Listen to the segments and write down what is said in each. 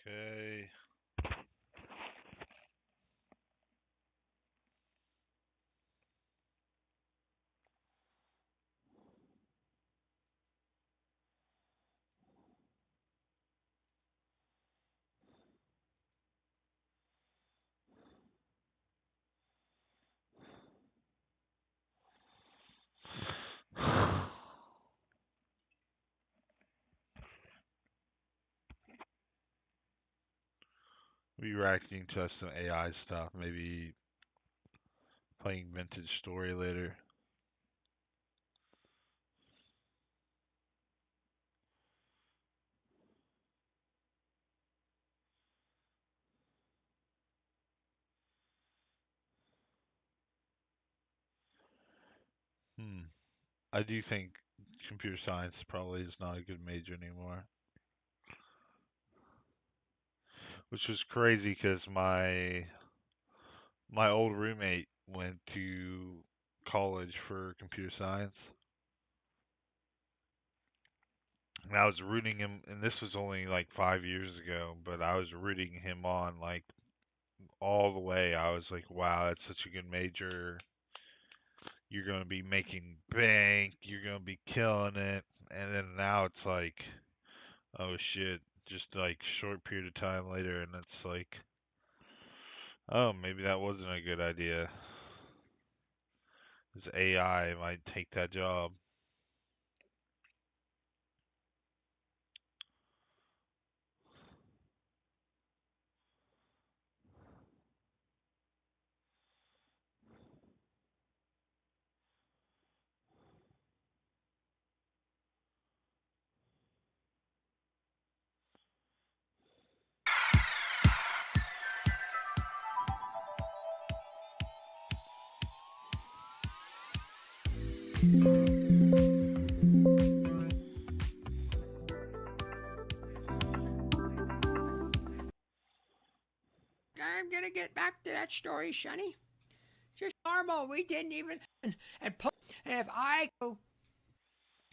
Okay. Be reacting to some AI stuff. Maybe playing Vintage Story later. Hmm. I do think computer science probably is not a good major anymore, which was crazy because my old roommate went to college for computer science, and I was rooting him. And this was only like 5 years ago, but I was rooting him on like all the way. I was like, wow, that's such a good major. You're gonna be making bank. You're gonna be killing it. And then now it's like, oh shit, just like short period of time later, and it's like, oh, maybe that wasn't a good idea. This AI might take that job. I'm gonna get back to that story, Shunny. Just normal. We didn't even and if I go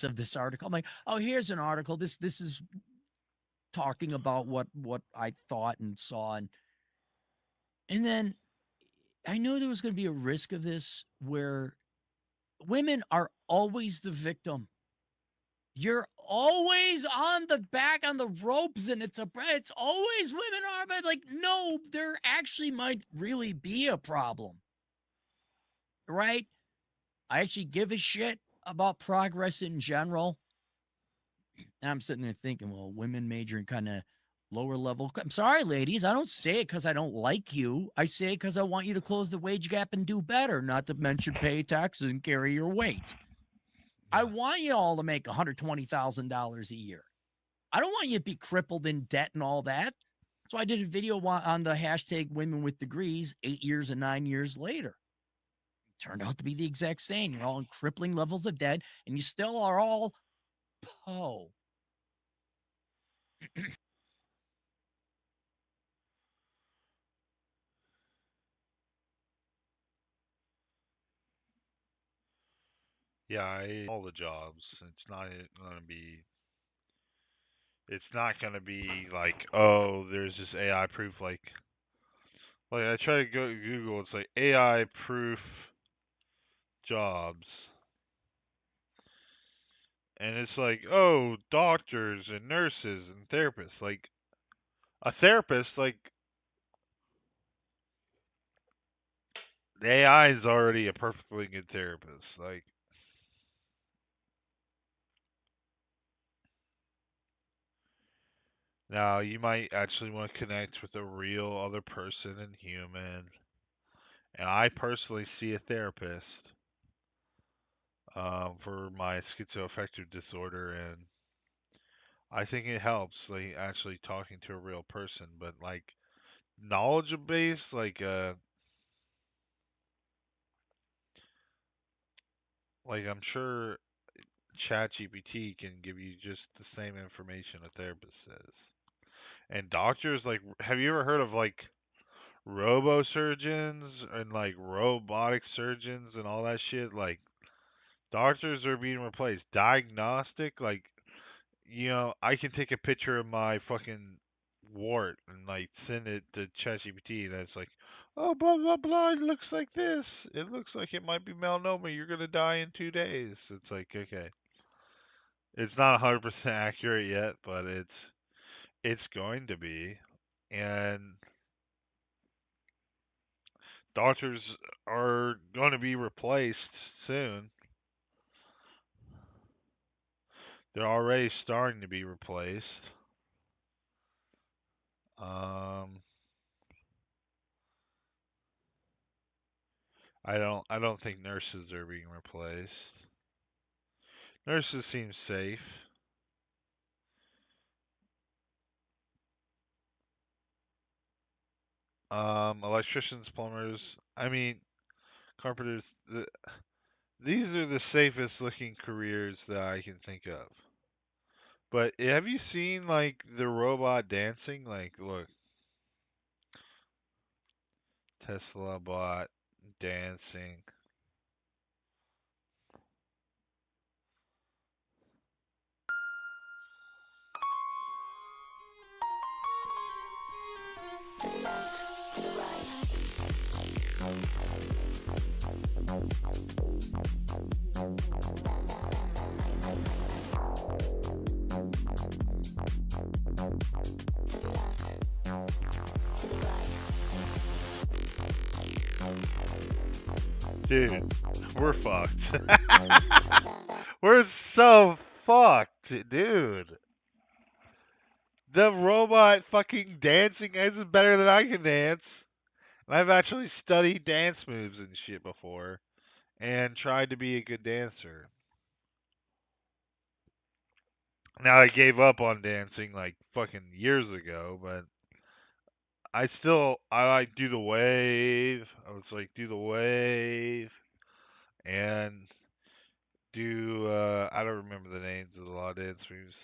of this article, I'm like, oh, here's an article. This is talking about what I thought and saw, and then I knew there was going to be a risk of this where women are always the victim. You're always on the back on the ropes, and it's always women are, but like no, there actually might really be a problem, right? I actually give a shit about progress in general. And I'm sitting there thinking, well, women major in kind of lower level. I'm sorry, ladies. I don't say it because I don't like you. I say it because I want you to close the wage gap and do better, not to mention pay taxes and carry your weight. I Yeah. want you all to make $120,000 a year. I don't want you to be crippled in debt and all that. So I did a video on the hashtag women with degrees 8 years and 9 years later. Turned out to be the exact same. You're all in crippling levels of debt and you still are all po. Yeah, all the jobs. Gonna be. It's not gonna be like, oh, there's this AI proof. Like I try to go to Google. It's like AI proof jobs, and it's like, oh, doctors and nurses and therapists. Like a therapist, like the AI is already a perfectly good therapist. Like now, you might actually want to connect with a real other person and human. And I personally see a therapist for my schizoaffective disorder, and I think it helps like actually talking to a real person. But like knowledge base, like I'm sure ChatGPT can give you just the same information a therapist says. And doctors, like, have you ever heard of like robo surgeons and like robotic surgeons and all that shit? Like, doctors are being replaced. Diagnostic, like, I can take a picture of my fucking wart and like send it to ChatGPT, and it's like, oh blah blah blah, it looks like this. It looks like it might be melanoma. You're gonna die in 2 days. It's like okay, it's not 100% accurate yet, but it's going to be, and doctors are going to be replaced soon. They're already starting to be replaced. Um, I don't think nurses are being replaced. Nurses seem safe. Electricians, plumbers, I mean carpenters. These are the safest looking careers that I can think of. But have you seen like the robot dancing? Like, look, Tesla bot dancing. Dude, we're fucked. We're so fucked, dude. The robot fucking dancing is better than I can dance. And I've actually studied dance moves and shit before and tried to be a good dancer. Now I gave up on dancing like fucking years ago, but I like do the wave. I was like do the wave and do I don't remember the names of the law dance moves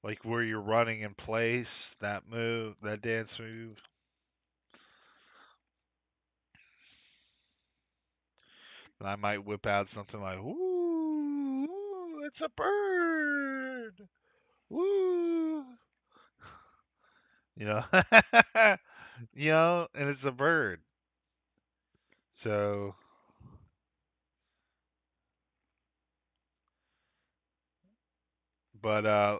like where you're running in place, that move, that dance move. And I might whip out something like, "Ooh, it's a bird." Woo. You know. And it's a bird. So, but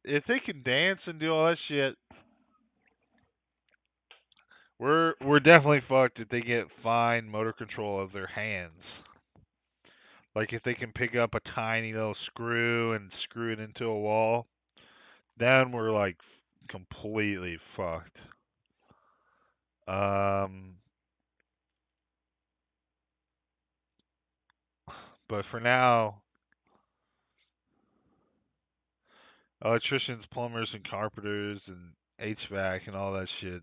if they can dance and do all that shit, we're definitely fucked if they get fine motor control of their hands. Like if they can pick up a tiny little screw and screw it into a wall, then we're like completely fucked. Um, but for now, electricians, plumbers, and carpenters and HVAC and all that shit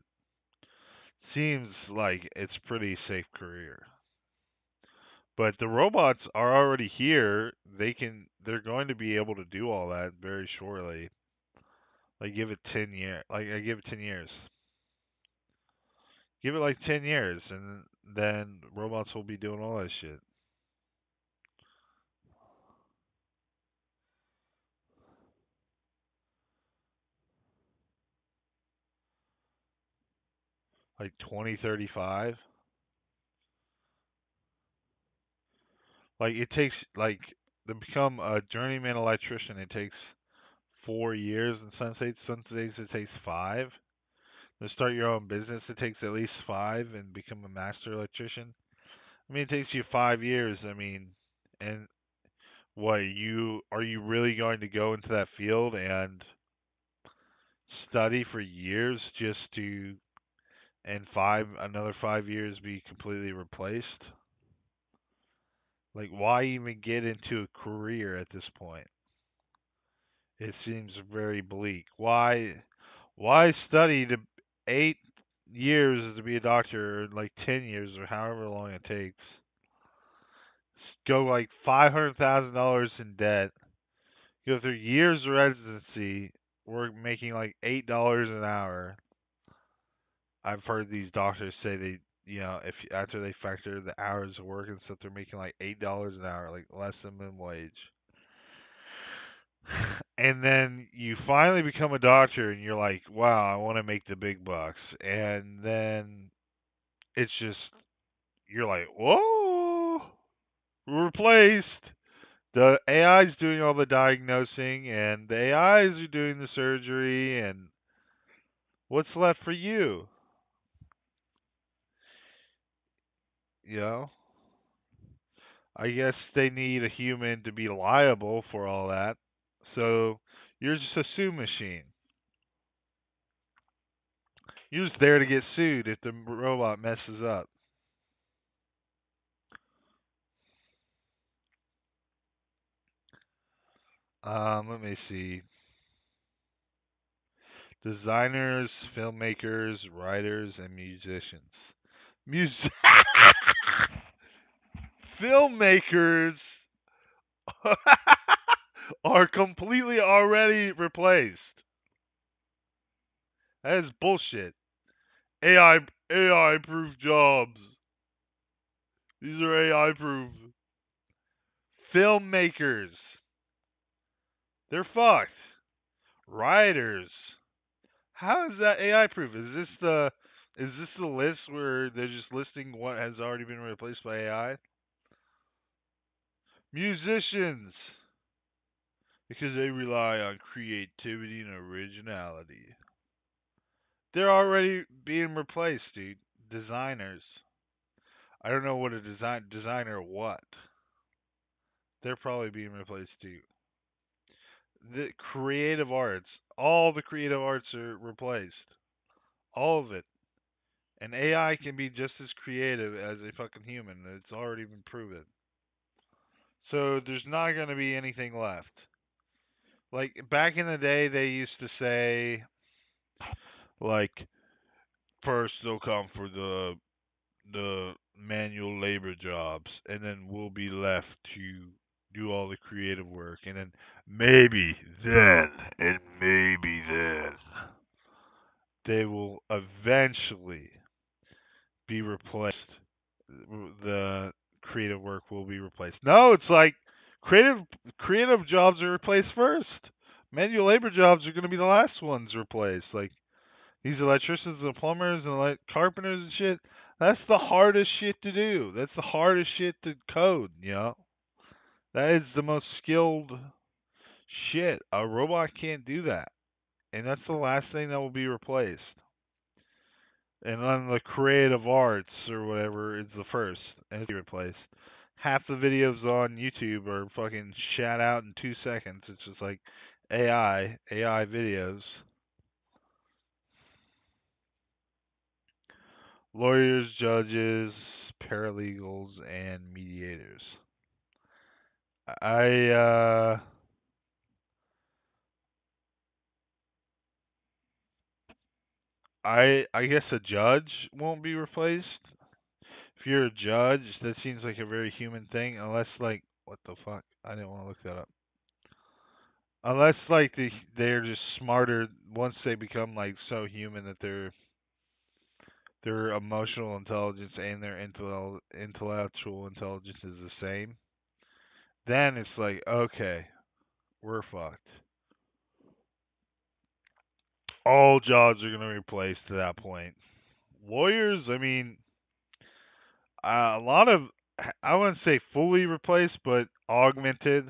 seems like it's a pretty safe career. But the robots are already here. They're going to be able to do all that very shortly. Like give it 10 years. Like I give it 10 years. Give it like 10 years and then robots will be doing all that shit. Like 2035. Like it takes like to become a journeyman electrician it takes 4 years in some states it takes 5. To start your own business it takes at least 5 and become a master electrician. I mean, it takes you 5 years. I mean, and what you are you really going to go into that field and study for years just to in another 5 years be completely replaced? Like, why even get into a career at this point? It seems very bleak. Why study to 8 years to be a doctor, or like 10 years, or however long it takes? Go like $500,000 in debt, go through years of residency, we're making like $8 an hour. I've heard these doctors say if after they factor the hours of work and stuff, they're making like $8 an hour, like less than minimum wage. And then you finally become a doctor and you're like, wow, I want to make the big bucks. And then it's just, you're like, whoa, we're replaced. The AI's doing all the diagnosing and the AIs are doing the surgery. And what's left for you? You know? I guess they need a human to be liable for all that. So you're just a sue machine. You're just there to get sued if the robot messes up. Let me see. Designers, filmmakers, writers, and musicians. Mus- Filmmakers are completely already replaced. That is bullshit. AI proof jobs. These are AI proof. Filmmakers. They're fucked. Writers. How is that AI proof? Is this the list where they're just listing what has already been replaced by AI? Musicians, because they rely on creativity and originality. They're already being replaced, dude. Designers. I don't know what a designer what. They're probably being replaced too. The creative arts, all the creative arts are replaced. All of it. And AI can be just as creative as a fucking human. It's already been proven. So there's not going to be anything left. Like back in the day, they used to say, like, first they'll come for the manual labor jobs, and then we'll be left to do all the creative work, and then maybe then, and maybe then, they will eventually be replaced. The creative work will be replaced. No, it's like creative jobs are replaced first. Manual labor jobs are going to be the last ones replaced. Like these electricians and plumbers and carpenters and shit. That's the hardest shit to do. That's the hardest shit to code. You know, that is the most skilled shit. A robot can't do that, and that's the last thing that will be replaced. And then the creative arts or whatever is the first, and it's replaced. Half the videos on YouTube are fucking shat out in 2 seconds. It's just like AI videos. Lawyers, judges, paralegals, and mediators. I I guess a judge won't be replaced. If you're a judge, that seems like a very human thing, unless like what the fuck? I didn't want to look that up. Unless like they're just smarter once they become like so human that their emotional intelligence and their intellectual intelligence is the same. Then it's like okay, we're fucked. All jobs are going to be replaced to that point. Lawyers, I mean, a lot of, I wouldn't say fully replaced, but augmented.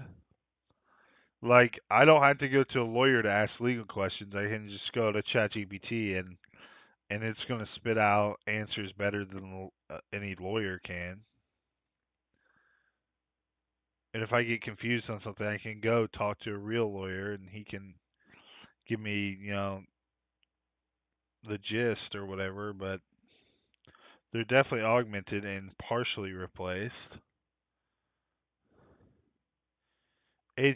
Like, I don't have to go to a lawyer to ask legal questions. I can just go to ChatGPT and it's going to spit out answers better than any lawyer can. And if I get confused on something, I can go talk to a real lawyer and he can give me, the gist or whatever, but they're definitely augmented and partially replaced.